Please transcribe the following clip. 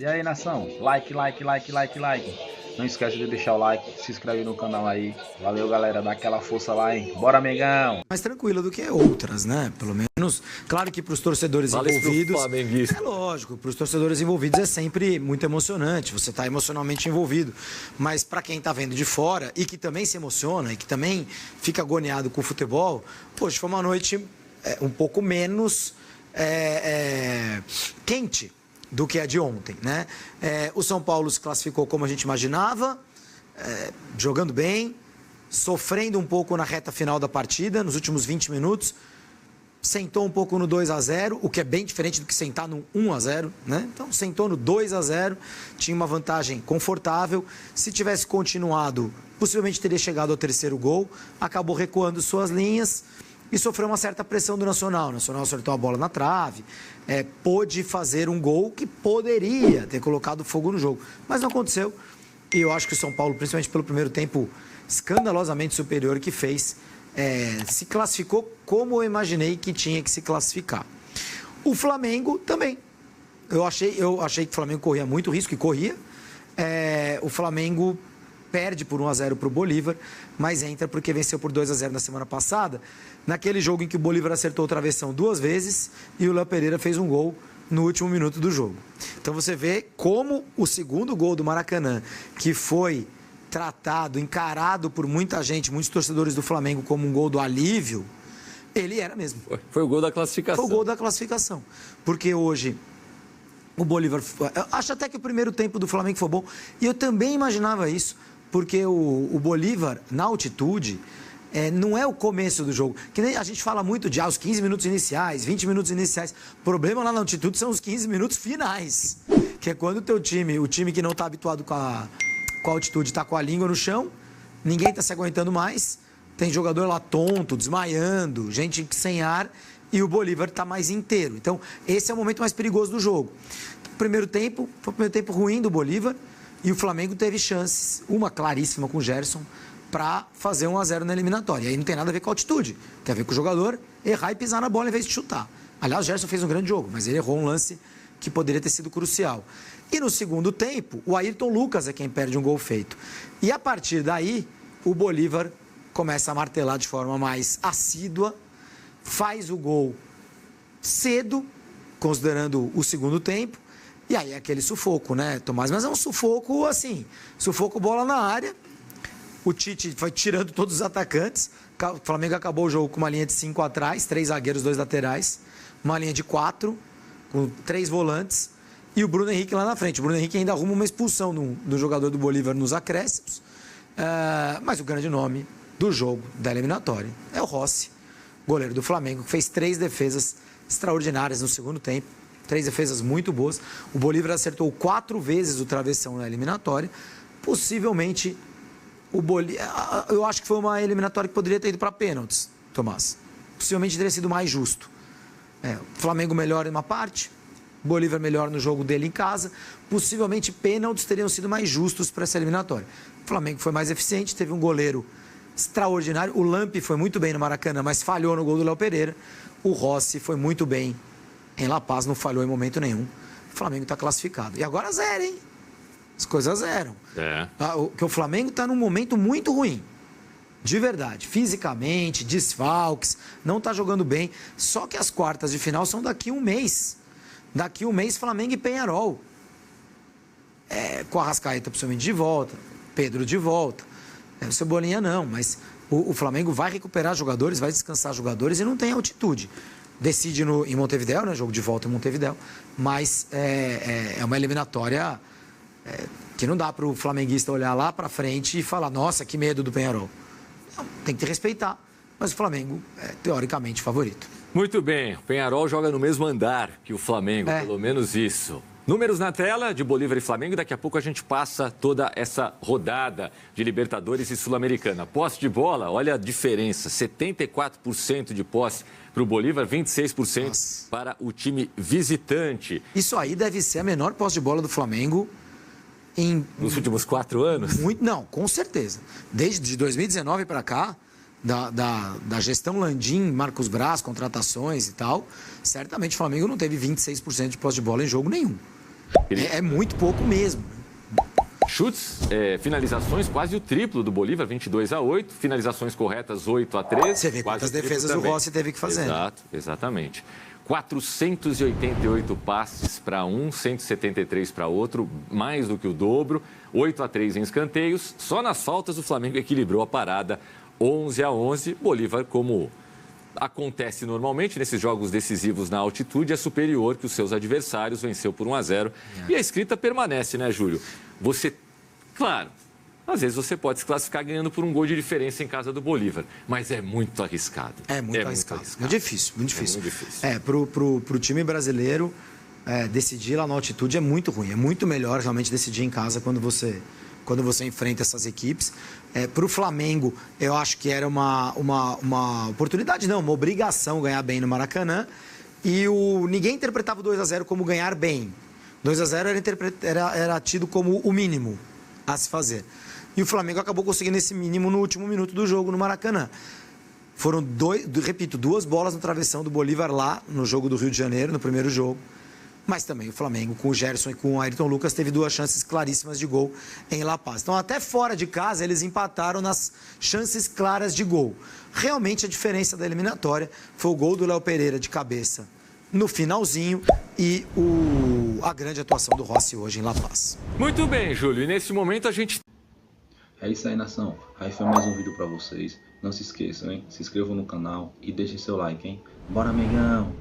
E aí, nação? Like, like, like, like, like. Não esquece de deixar o like, se inscreve no canal aí. Valeu, galera, dá aquela força lá, hein? Bora, amigão! Mais tranquila do que outras, né? Pelo menos, claro que para os torcedores envolvidos, é lógico, para os torcedores envolvidos é sempre muito emocionante, você está emocionalmente envolvido, mas para quem está vendo de fora e que também se emociona e que também fica agoniado com o futebol, hoje foi uma noite um pouco menos quente do que a de ontem, né? O São Paulo se classificou como a gente imaginava, jogando bem, sofrendo um pouco na reta final da partida, nos últimos 20 minutos, sentou um pouco no 2-0, o que é bem diferente do que sentar no 1-0, né? Então, sentou no 2-0, tinha uma vantagem confortável. Se tivesse continuado, possivelmente teria chegado ao terceiro gol, acabou recuando suas linhas e sofreu uma certa pressão do Nacional. O Nacional acertou a bola na trave, pôde fazer um gol que poderia ter colocado fogo no jogo, mas não aconteceu. E eu acho que o São Paulo, principalmente pelo primeiro tempo escandalosamente superior que fez, se classificou como eu imaginei que tinha que se classificar. O Flamengo também. Eu achei que o Flamengo corria muito risco, e corria. O Flamengo perde por 1-0 para o Bolívar, mas entra porque venceu por 2-0 na semana passada, naquele jogo em que o Bolívar acertou o travessão 2 vezes e o Léo Pereira fez um gol no último minuto do jogo. Então você vê como o segundo gol do Maracanã, que foi tratado, encarado por muita gente, muitos torcedores do Flamengo como um gol do alívio, ele era mesmo. Foi o gol da classificação. Foi o gol da classificação. Porque hoje o Bolívar... Eu acho até que o primeiro tempo do Flamengo foi bom. E eu também imaginava isso, porque o Bolívar, na altitude, não é o começo do jogo. Que nem a gente fala muito de os 15 minutos iniciais, 20 minutos iniciais. O problema lá na altitude são os 15 minutos finais. Que é quando o teu time, o time que não está habituado com a altitude, está com a língua no chão, ninguém está se aguentando mais, tem jogador lá tonto, desmaiando, gente sem ar, e o Bolívar está mais inteiro. Então, esse é o momento mais perigoso do jogo. O primeiro tempo, foi o primeiro tempo ruim do Bolívar, e o Flamengo teve chances, uma claríssima com o Gerson, para fazer 1-0 na eliminatória. E aí não tem nada a ver com a altitude, tem a ver com o jogador errar e pisar na bola em vez de chutar. Aliás, o Gerson fez um grande jogo, mas ele errou um lance que poderia ter sido crucial. E no segundo tempo, o Ayrton Lucas é quem perde um gol feito. E a partir daí, o Bolívar começa a martelar de forma mais assídua, faz o gol cedo, considerando o segundo tempo, e aí é aquele sufoco, né, Tomás? Mas é um sufoco assim, sufoco bola na área, o Tite foi tirando todos os atacantes, o Flamengo acabou o jogo com uma linha de 5 atrás, 3 zagueiros, 2 laterais, uma linha de 4, com 3 volantes, e o Bruno Henrique lá na frente. O Bruno Henrique ainda arruma uma expulsão do jogador do Bolívar nos acréscimos, mas o grande nome do jogo, da eliminatória, é o Rossi, goleiro do Flamengo, que fez 3 defesas extraordinárias no segundo tempo, 3 defesas muito boas. O Bolívar acertou 4 vezes o travessão na eliminatória. Possivelmente, eu acho que foi uma eliminatória que poderia ter ido para pênaltis, Tomás. Possivelmente teria sido mais justo. O Flamengo melhor em uma parte, o Bolívar melhor no jogo dele em casa. Possivelmente, pênaltis teriam sido mais justos para essa eliminatória. O Flamengo foi mais eficiente, teve um goleiro extraordinário. O Lampe foi muito bem no Maracanã, mas falhou no gol do Léo Pereira. O Rossi foi muito bem em La Paz, não falhou em momento nenhum. O Flamengo está classificado. E agora zero, hein? As coisas zeram. Que o Flamengo está num momento muito ruim. De verdade. Fisicamente, desfalques, não está jogando bem. Só que as quartas de final são daqui a um mês. Daqui a um mês, Flamengo e Peñarol. Com a Arrascaeta possivelmente de volta, Pedro de volta. O Cebolinha não, mas o Flamengo vai recuperar jogadores, vai descansar jogadores e não tem altitude. Decide em Montevidéu, né? Jogo de volta em Montevidéu, mas é uma eliminatória que não dá para o flamenguista olhar lá para frente e falar, nossa, que medo do Peñarol. Não, tem que respeitar, mas o Flamengo é teoricamente favorito. Muito bem, o Peñarol joga no mesmo andar que o Flamengo, pelo menos isso. Números na tela de Bolívar e Flamengo. Daqui a pouco a gente passa toda essa rodada de Libertadores e Sul-Americana. Posse de bola, olha a diferença. 74% de posse para o Bolívar, 26% Nossa. Para o time visitante. Isso aí deve ser a menor posse de bola do Flamengo nos últimos 4 anos? Não, com certeza. Desde 2019 para cá, da gestão Landim, Marcos Braz, contratações e tal, certamente o Flamengo não teve 26% de posse de bola em jogo nenhum. É muito pouco mesmo. Chutes, finalizações, quase o triplo do Bolívar, 22-8. Finalizações corretas, 8-13. Você vê quantas defesas o Rossi teve que fazer. Exato, exatamente. 488 passes para um, 173 para outro, mais do que o dobro. 8-3 em escanteios. Só nas faltas o Flamengo equilibrou a parada, 11-11. Bolívar, como acontece normalmente nesses jogos decisivos na altitude, é superior que os seus adversários, venceu por 1-0. E a escrita permanece, né, Júlio? Você, claro, às vezes você pode se classificar ganhando por um gol de diferença em casa do Bolívar, mas é muito arriscado. É muito arriscado. Muito difícil, muito difícil. É muito difícil. Pro time brasileiro, decidir lá na altitude é muito ruim. É muito melhor realmente decidir em casa quando você enfrenta essas equipes. Para o Flamengo, eu acho que era uma oportunidade, não, uma obrigação ganhar bem no Maracanã. E ninguém interpretava o 2-0 como ganhar bem. 2-0 era tido como o mínimo a se fazer. E o Flamengo acabou conseguindo esse mínimo no último minuto do jogo no Maracanã. Foram duas bolas no travessão do Bolívar lá no jogo do Rio de Janeiro, no primeiro jogo. Mas também o Flamengo, com o Gerson e com o Ayrton Lucas, teve 2 chances claríssimas de gol em La Paz. Então, até fora de casa, eles empataram nas chances claras de gol. Realmente, a diferença da eliminatória foi o gol do Léo Pereira de cabeça no finalzinho e a grande atuação do Rossi hoje em La Paz. Muito bem, Júlio. E nesse momento a gente... É isso aí, nação. Aí foi mais um vídeo pra vocês. Não se esqueçam, hein? Se inscrevam no canal e deixem seu like, hein? Bora, amigão!